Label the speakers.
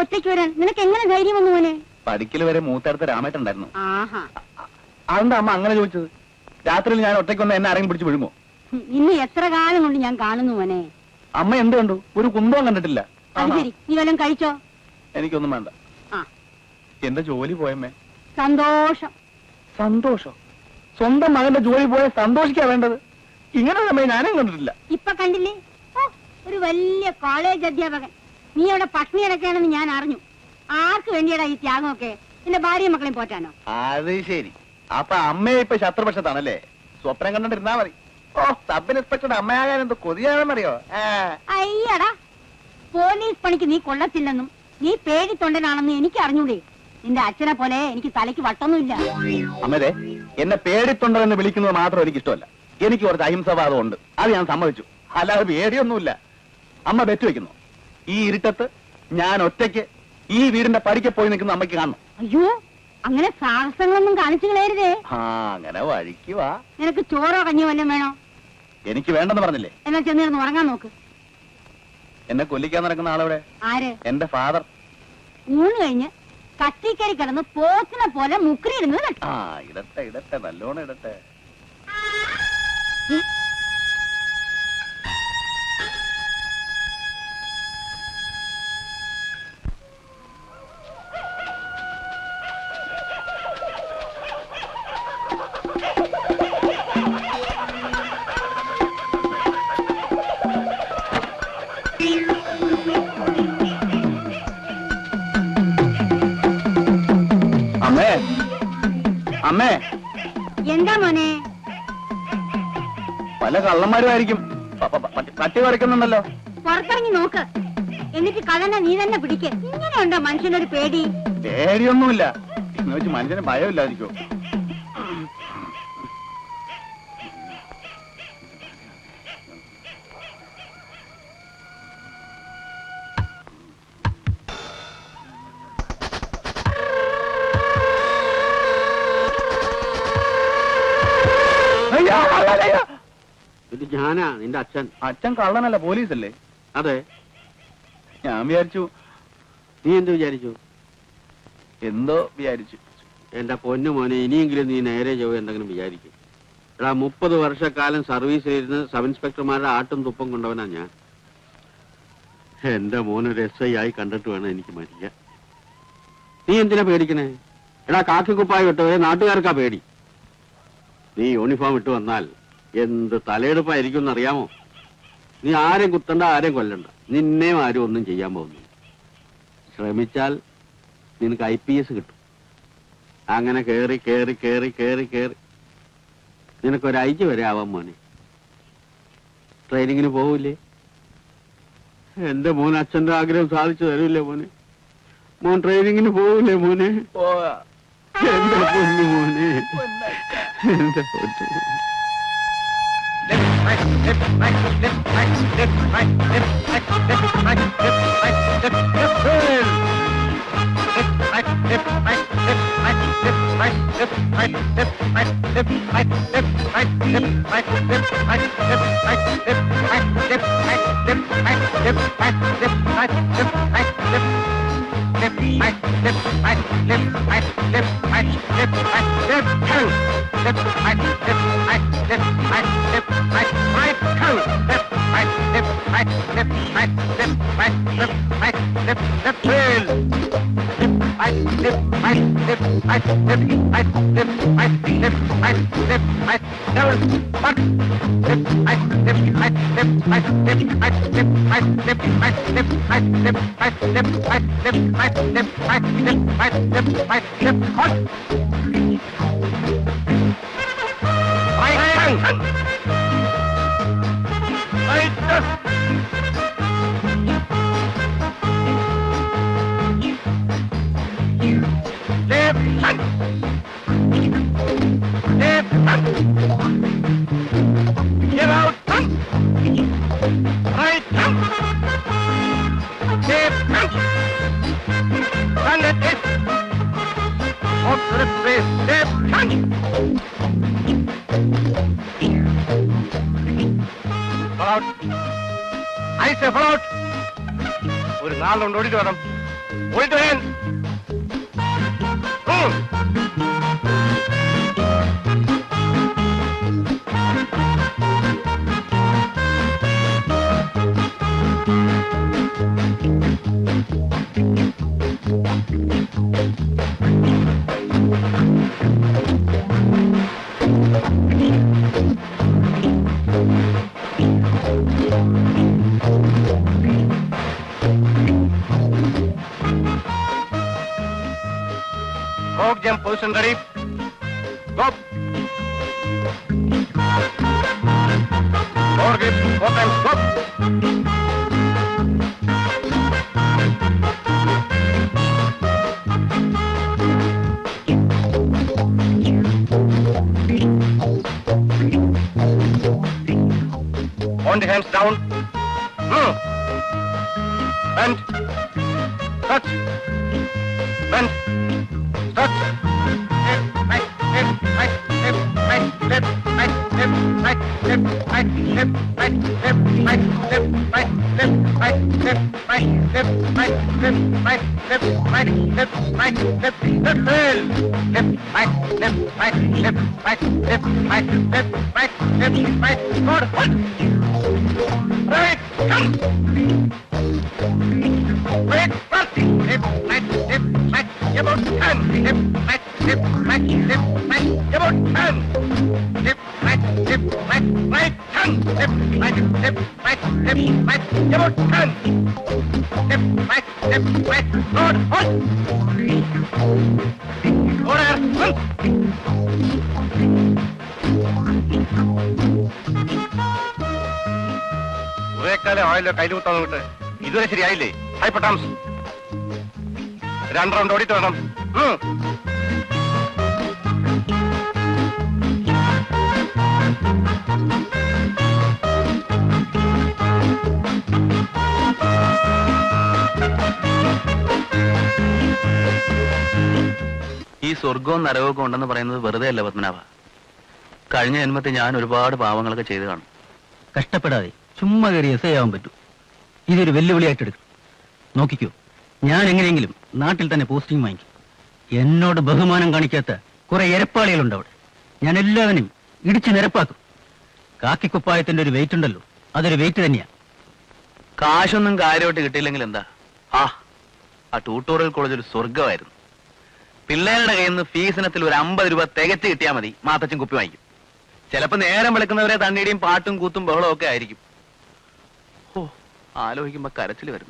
Speaker 1: ഒറ്റയ്ക്ക് വരാൻ നിനക്ക് എങ്ങനെ ധൈര്യം വന്നു മോനെ?
Speaker 2: പഠിക്കൽ വരെ മൂത്തടുത്ത് രാമേട്ടുണ്ടായിരുന്നു.
Speaker 1: ആഹാ,
Speaker 2: അതെന്താ അമ്മ അങ്ങനെ ചോദിച്ചത്? രാത്രിയിൽ ഞാൻ ഒറ്റയ്ക്ക് വന്ന് എന്നെ ആരെങ്കിലും പിടിച്ച് വിഴുമോ?
Speaker 1: ഇന്ന് എത്ര കാലം കൊണ്ട് ഞാൻ കാണുന്നു മോനെ.
Speaker 2: അമ്മ എന്ത് കണ്ടു? ഒരു കുന്തവും കണ്ടിട്ടില്ല.
Speaker 1: അത് ശരി, നീ വല്ലതും കഴിച്ചോ?
Speaker 2: എനിക്കൊന്നും വേണ്ട. എന്റെ ജോലി പോയമ്മേ.
Speaker 1: സന്തോഷം.
Speaker 2: സന്തോഷം? സ്വന്തം മകന്റെ ജോലി പോയ സന്തോഷിക്കാ വേണ്ടത്. ഇങ്ങനെ അമ്മയെ ഞാനും കണ്ടിട്ടില്ല.
Speaker 1: ഇപ്പൊ കണ്ടില്ലേ, ഒരു വലിയ കോളേജ് അധ്യാപകൻ. നീ അവിടെ പട്ടിണി കിടക്കുകയാണെന്ന് ഞാൻ അറിഞ്ഞു. ആർക്ക് വേണ്ടിയടാ ഈ ത്യാഗമൊക്കെ? നിന്റെ ഭാര്യയും മക്കളെയും പോറ്റാനോ?
Speaker 2: അത് ശരി. അപ്പൊ അമ്മയെ ഇപ്പൊ ശത്രുപക്ഷത്താണല്ലേ? സ്വപ്നം കണ്ടിട്ടിരുന്നാ മതി. ഓ, സബ് ഇൻസ്പെക്ടറുടെ അമ്മയാകാൻ എന്ത് കൊതിയാണെന്നറിയോ?
Speaker 1: അയ്യടാ, പോലീസ് പണിക്ക് നീ കൊള്ളത്തില്ലെന്നും നീ പേടിത്തൊണ്ടനാണെന്നും എനിക്ക് അറിഞ്ഞൂടെ? നിന്റെ അച്ഛനെ പോലെ എനിക്ക് തലയ്ക്ക് വട്ടൊന്നുമില്ല.
Speaker 2: അമ്മേ, എന്നെ പേടിത്തൊണ്ടെന്ന് വിളിക്കുന്നത് മാത്രം എനിക്ക് ഇഷ്ടമല്ല. എനിക്ക് കുറച്ച് അഹിംസവാദം ഉണ്ട്, അത് ഞാൻ സമ്മതിച്ചു. അല്ലാതെ പേടിയൊന്നുമില്ല. അമ്മ ബെറ്റ് വെക്കുന്നു, ഈ ഇരുട്ടത്ത് ഞാൻ ഒറ്റയ്ക്ക് ഈ വീടിന്റെ പടിക്ക് പോയി നിൽക്കുന്ന അമ്മയ്ക്ക് കാണണം.
Speaker 1: അയ്യോ, അങ്ങനെ സാഹസങ്ങളൊന്നും കാണിച്ചു കളയരുതേ.
Speaker 2: അങ്ങനെ വഴിക്കുവാ.
Speaker 1: നിനക്ക് ചോറോ കഞ്ഞിയോ വല്ലതും വേണോ?
Speaker 2: എനിക്ക് വേണ്ടെന്ന് പറഞ്ഞില്ലേ?
Speaker 1: എന്നാ ചെന്നിരുന്ന് ഉറങ്ങാൻ നോക്ക്.
Speaker 2: എന്നെ കൊല്ലിക്കാൻ നടക്കുന്ന ആളെവിടെ?
Speaker 1: ആര്?
Speaker 2: എന്റെ ഫാദർ.
Speaker 1: ഊണ് കഴിഞ്ഞ് കത്തിക്കരി കിടന്ന് പോത്തിനെ പോലെ മുക്കറിയിടുന്നത്.
Speaker 2: ഇടട്ടെ ഇടട്ടെ, നല്ലോണം ഇടട്ടെ. അമ്മേ, അമ്മേ.
Speaker 1: എന്താ മോനെ?
Speaker 2: പല കള്ളന്മാരുമായിരിക്കും. പട്ടി വരയ്ക്കുന്നുണ്ടല്ലോ.
Speaker 1: പുറത്തിറങ്ങി നോക്ക്, എന്നിട്ട് കള്ളനെ നീ തന്നെ പിടിക്ക്. ഇങ്ങനെയുണ്ടോ മനുഷ്യനൊരു പേടി?
Speaker 2: പേടിയൊന്നുമില്ല എന്ന് വെച്ച് മനുഷ്യന് ഭയമില്ലാതിരിക്കോ?
Speaker 3: ഇത് ഞാനാ, നിന്റെ അച്ഛൻ.
Speaker 2: അച്ഛൻ കള്ളനല്ല, പോലീസല്ലേ?
Speaker 3: അതെ.
Speaker 2: ഞാൻ വിചാരിച്ചു.
Speaker 3: നീ എന്ത് വിചാരിച്ചു?
Speaker 2: എന്തോ വിചാരിച്ചു.
Speaker 3: എന്റെ പൊന്നു മോനെ, ഇനിയെങ്കിലും നീ നേരെ ചൊവ്വ എന്തെങ്കിലും വിചാരിക്കും. എടാ, 30 വർഷക്കാലം സർവീസിലിരുന്ന് സബ് ഇൻസ്പെക്ടർമാരുടെ ആട്ടും തുപ്പം കൊണ്ടവനാ ഞാൻ. എന്റെ മോനൊരു SI ആയി കണ്ടിട്ട് വേണം എനിക്ക് മരിക്കാൻ. നീ എന്തിനാ പേടിക്കണേ? എടാ, കാക്കിക്കുപ്പായി ഇട്ടവരെ നാട്ടുകാർക്കാ പേടി. നീ യൂണിഫോം ഇട്ട് വന്നാൽ എന്ത് തലയെടുപ്പായിരിക്കും എന്നറിയാമോ? നീ ആരെയും കുത്തണ്ട, ആരെയും കൊല്ലണ്ട. നിന്നെയും ആരും ഒന്നും ചെയ്യാൻ പോകുന്നു. ശ്രമിച്ചാൽ നിനക്ക് IPS കിട്ടും. അങ്ങനെ കേറി കേറി കേറി കേറി കേറി നിനക്കൊരു IG വരെ ആവാൻ മോനെ. ട്രെയിനിങ്ങിന് പോവില്ലേ? എന്റെ മോൻ അച്ഛന്റെ ആഗ്രഹം സാധിച്ചു തരൂല്ലേ മോനെ? മോൻ ട്രെയിനിങ്ങിന് പോവില്ലേ മോനെ? എന്റെ പൊന്നു മോനെ, എന്റെ പൊന്നു.
Speaker 2: ഒരു നാളുകൊണ്ട് ഓടിട്ട് വേണം. Hold your hands. Frog jump position ready. Go. Four grips, 4 times. Go. On the hands down. Bend. Touch. Bend. Touch. Right, left, right, left, right, left, right, left, right, left, right, left, right, left, right, left, right, left, right, left, right, left, right, left, right, left, right, left, right, left, left, fail. Left, right, left, right, left, right, left, right, left, right, left, right, good, hold. Right, come. Break, first, left, right, about 10, left, right, left, right, left, right, about 10, left, right, right, 10, left, right, right, about 10, left, right, Lord, hold. Order, one. കുറേക്കാലം ആയല്ലോ കയ്യിലൂത്താൻ നോക്കിട്ട് ഇതുവരെ ശരിയായില്ലേ? ഹൈപ്പട്ടാംസ് 2 round ഓടിയിട്ട് വേണം.
Speaker 4: ഈ സ്വർഗവും നരകവും ഉണ്ടെന്ന് പറയുന്നത് വെറുതെ അല്ല പത്മനാഭ. കഴിഞ്ഞ ജന്മത്തിൽ ഞാൻ ഒരുപാട് പാവങ്ങളൊക്കെ ചെയ്തു കാണും.
Speaker 5: കഷ്ടപ്പെടാതെ ചുമ്മാ കയറി എസ് ആവാൻ പറ്റൂ. ഇതൊരു വെല്ലുവിളിയായിട്ട് എടുക്കും. നോക്കിക്കോ, ഞാൻ എങ്ങനെയെങ്കിലും നാട്ടിൽ തന്നെ പോസ്റ്റിംഗ് വാങ്ങിക്കും. എന്നോട് ബഹുമാനം കാണിക്കാത്ത കുറെ എരപ്പാളികളുണ്ട് അവിടെ. ഞാൻ എല്ലാവരും ഇടിച്ചു നിരപ്പാക്കും. കാക്കിക്കുപ്പായത്തിന്റെ ഒരു വെയിറ്റ് ഉണ്ടല്ലോ, അതൊരു വെയിറ്റ് തന്നെയാ.
Speaker 4: കാശൊന്നും കാര്യമായിട്ട് കിട്ടിയില്ലെങ്കിൽ എന്താ? ആ ട്യൂട്ടോറിയൽ കോളേജ് ഒരു സ്വർഗമായിരുന്നു. പിള്ളേരുടെ കയ്യിൽ നിന്ന് ഫീസിനത്തിൽ ഒരു 50 രൂപ തികച്ച് കിട്ടിയാൽ മതി, മാത്തച്ഛൻ കുപ്പി വാങ്ങിക്കും. ചിലപ്പോ നേരം വിളിക്കുന്നവരെ തണ്ണിയുടെയും പാട്ടും കൂത്തും ബഹളവും ഒക്കെ ആയിരിക്കും. ഓ, ആലോചിക്കുമ്പോ കരച്ചിൽ വരുന്നു.